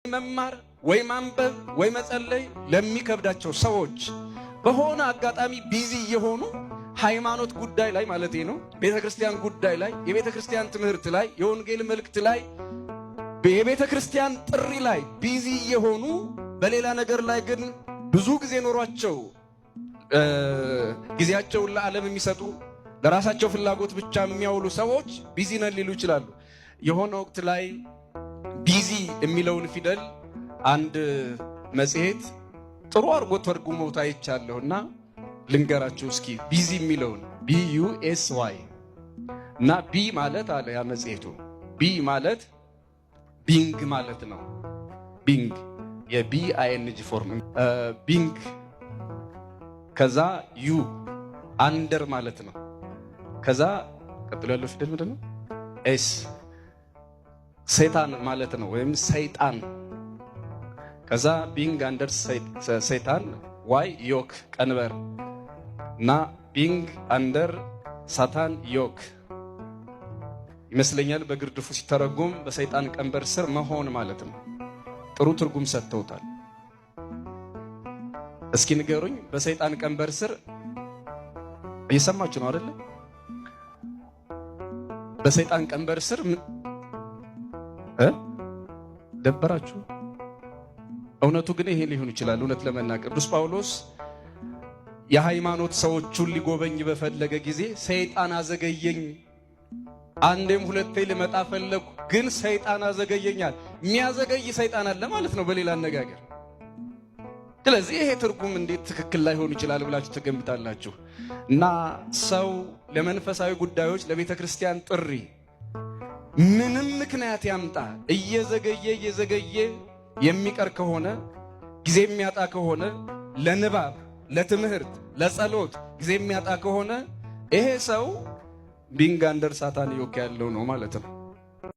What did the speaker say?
መማር ወይ ማንበብ ወይ መጸለይ ለሚከብዳቸው ሰዎች በሆነ አጋጣሚ ቢዚ የሆኑ ሃይማኖት ጉዳይ ላይ ማለት ነው፣ ቤተክርስቲያን ጉዳይ ላይ፣ የቤተክርስቲያን ትምህርት ላይ፣ የወንጌል መልእክት ላይ፣ የቤተክርስቲያን ጥሪ ላይ ቢዚ የሆኑ በሌላ ነገር ላይ ግን ብዙ ጊዜ ኖሯቸው ጊዜያቸውን ለዓለም የሚሰጡ ለራሳቸው ፍላጎት ብቻ የሚያውሉ ሰዎች ቢዚ ነን ሊሉ ይችላሉ። የሆነ ወቅት ላይ ቢዚ የሚለውን ፊደል አንድ መጽሔት ጥሩ አርጎ ተርጉሞት አይቻለሁና ልንገራችሁ እስኪ። ቢዚ የሚለውን BUSY እና ቢ ማለት አለ ያ መጽሔቱ፣ ቢ ማለት ቢንግ ማለት ነው። ቢንግ የBING ፎርም ቢንግ። ከዛ ዩ አንደር ማለት ነው። ከዛ ቀጥሎ ያለው ፊደል ምንድን ነው? ኤስ ሰይጣን ማለት ነው፣ ወይም ሰይጣን። ከዛ ቢንግ አንደር ሰይጣን፣ ዋይ ዮክ ቀንበር እና ቢንግ አንደር ሳታን ዮክ ይመስለኛል። በግርድፉ ሲተረጎም በሰይጣን ቀንበር ስር መሆን ማለት ነው። ጥሩ ትርጉም ሰጥተውታል። እስኪ ንገሩኝ፣ በሰይጣን ቀንበር ስር እየሰማችሁ ነው አይደል? በሰይጣን ቀንበር ስር ደበራችሁ? እውነቱ ግን ይሄ ሊሆን ይችላል። እውነት ለመናገር ቅዱስ ጳውሎስ የሃይማኖት ሰዎችን ሊጎበኝ በፈለገ ጊዜ ሰይጣን አዘገየኝ፣ አንዴም ሁለቴ ልመጣ ፈለኩ፣ ግን ሰይጣን አዘገየኛል። የሚያዘገይ ሰይጣን አለ ማለት ነው በሌላ አነጋገር። ስለዚህ ይሄ ትርጉም እንዴት ትክክል ላይሆን ይችላል ብላችሁ ትገምታላችሁ? እና ሰው ለመንፈሳዊ ጉዳዮች ለቤተ ክርስቲያን ጥሪ ምንም ምክንያት ያምጣ እየዘገየ የሚቀር ከሆነ፣ ጊዜ የሚያጣ ከሆነ፣ ለንባብ፣ ለትምህርት፣ ለጸሎት ጊዜ የሚያጣ ከሆነ ይሄ ሰው ቢንግ አንደር ሳታን ዮክ ያለው ነው ማለት ነው።